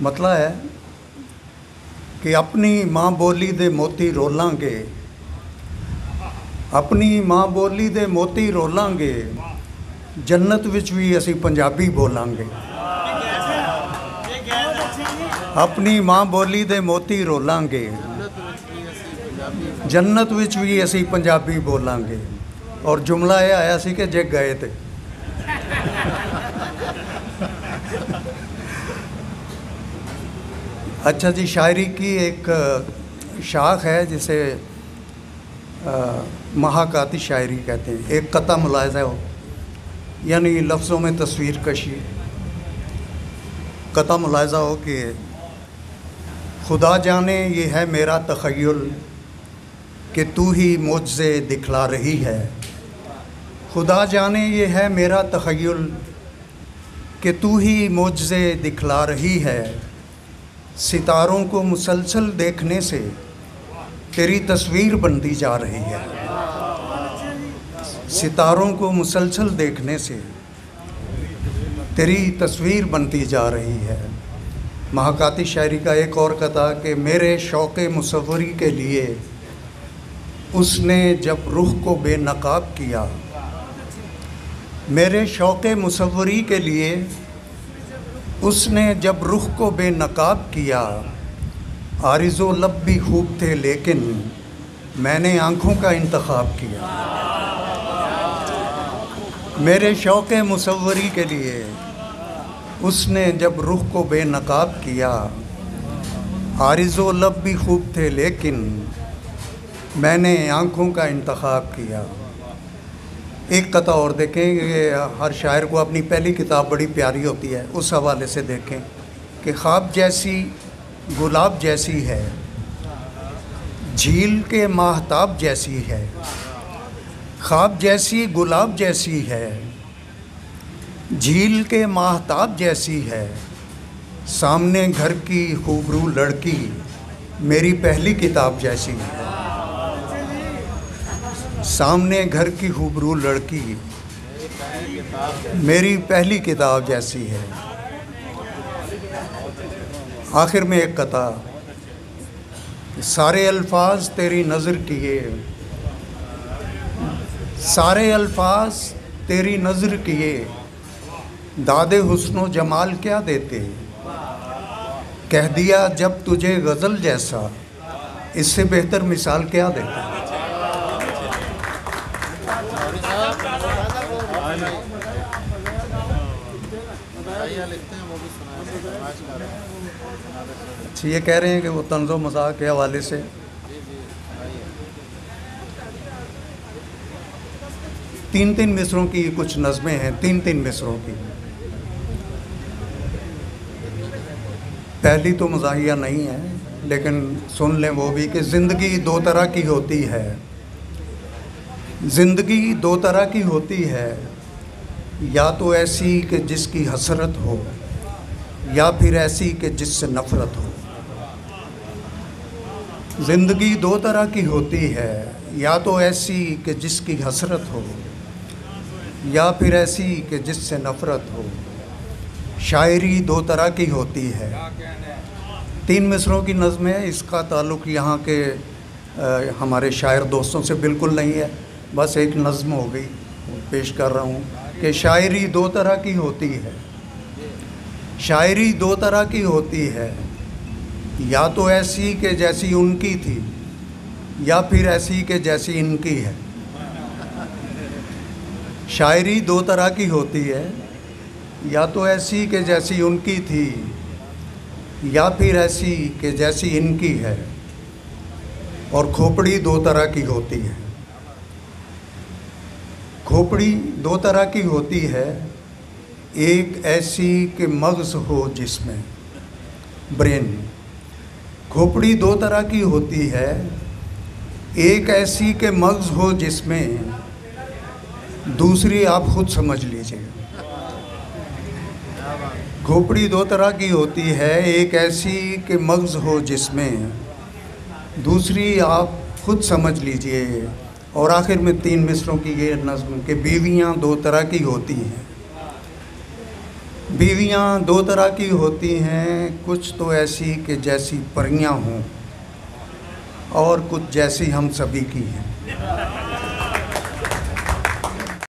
मतलब है कि अपनी माँ बोली दे मोती रोलांगे, अपनी माँ बोली दे मोती रोलांगे, जन्नत विच भी असी पंजाबी बोलांगे। अपनी माँ बोली दे मोती रोलांगे, जन्नत विच भी असी पंजाबी बोलांगे। और जुमला यह आया सी कि जे गए थे। अच्छा जी, शायरी की एक शाख है जिसे महाकाती शायरी कहते हैं। एक कता मुलाहिज़ा हो, यानी लफ्ज़ों में तस्वीर कशी। कता मुलाहिज़ा हो कि खुदा जाने ये है मेरा तख़य्युल कि तू ही मुझसे दिखला रही है। खुदा जाने ये है मेरा तख़य्युल कि तू ही मुझसे दिखला रही है। सितारों को मुसलसल देखने से तेरी तस्वीर बनती जा रही है। सितारों को मुसलसल देखने से तेरी तस्वीर बनती जा रही है। महाकाती शायरी का एक और कथा कि मेरे शौक़ मुसव्वरी के लिए उसने जब रुख को बेनकाब किया। मेरे शौक़ मुसव्वरी के लिए उसने जब रुख को बेनकाब किया। आरिज़ो लब भी खूब थे लेकिन मैंने आँखों का इंतखाब किया। मेरे शौक़ मुसव्वरी के लिए उसने जब रुख को बेनकाब किया। आरिज़ो लब भी खूब थे लेकिन मैंने आँखों का इंतखाब किया। एक कथा और देखें कि हर शायर को अपनी पहली किताब बड़ी प्यारी होती है, उस हवाले से देखें कि ख्वाब जैसी गुलाब जैसी है, झील के माहताब जैसी है। ख्वाब जैसी गुलाब जैसी है, झील के माहताब जैसी है। सामने घर की खूबरू लड़की मेरी पहली किताब जैसी है। सामने घर की खूबरू लड़की मेरी पहली किताब जैसी है। आखिर में एक कथा, सारे अल्फाज तेरी नज़र किए, सारे अल्फाज तेरी नज़र किए, दादे हुस्नो जमाल क्या देते। कह दिया जब तुझे गज़ल जैसा, इससे बेहतर मिसाल क्या देते। अच्छा, ये कह रहे हैं कि वो तंज़ो मज़ाक के हवाले से तीन तीन मिसरों की कुछ नज़में हैं, तीन तीन मिसरों की। पहली तो मज़ाहिया नहीं है, लेकिन सुन लें वो भी कि ज़िंदगी दो तरह की होती है। ज़िंदगी दो तरह की होती है, या तो ऐसी कि जिसकी हसरत हो, या फिर ऐसी कि जिससे नफ़रत हो। ज़िंदगी दो तरह की होती है, या तो ऐसी कि जिसकी हसरत हो, या फिर ऐसी कि जिससे नफ़रत हो। शायरी दो तरह की होती है। तीन मिसरों की नज़्म है। इसका ताल्लुक़ यहाँ के हमारे शायर दोस्तों से बिल्कुल नहीं है, बस एक नज़्म हो गई, पेश कर रहा हूँ कि शायरी दो तरह की होती है। शायरी दो तरह की होती है, या तो ऐसी कि जैसी उनकी थी, या फिर ऐसी कि जैसी इनकी है। शायरी दो तरह की होती है, या तो ऐसी कि जैसी उनकी थी, या फिर ऐसी कि जैसी इनकी है। और खोपड़ी दो तरह की होती है। खोपड़ी दो तरह की होती है, एक ऐसी कि मग़ज़ हो जिसमें, ब्रेन। खोपड़ी दो तरह की होती है, एक ऐसी कि मग़ज़ हो जिसमें, दूसरी आप खुद समझ लीजिए। खोपड़ी दो तरह की होती है, एक ऐसी कि मग़ज़ हो जिसमें, दूसरी आप खुद समझ लीजिए। और आखिर में तीन मिसरों की ये नज़्म कि बीवियाँ दो तरह की होती हैं, बीवियाँ दो तरह की होती हैं, कुछ तो ऐसी कि जैसी परियां हों और कुछ जैसी हम सभी की हैं।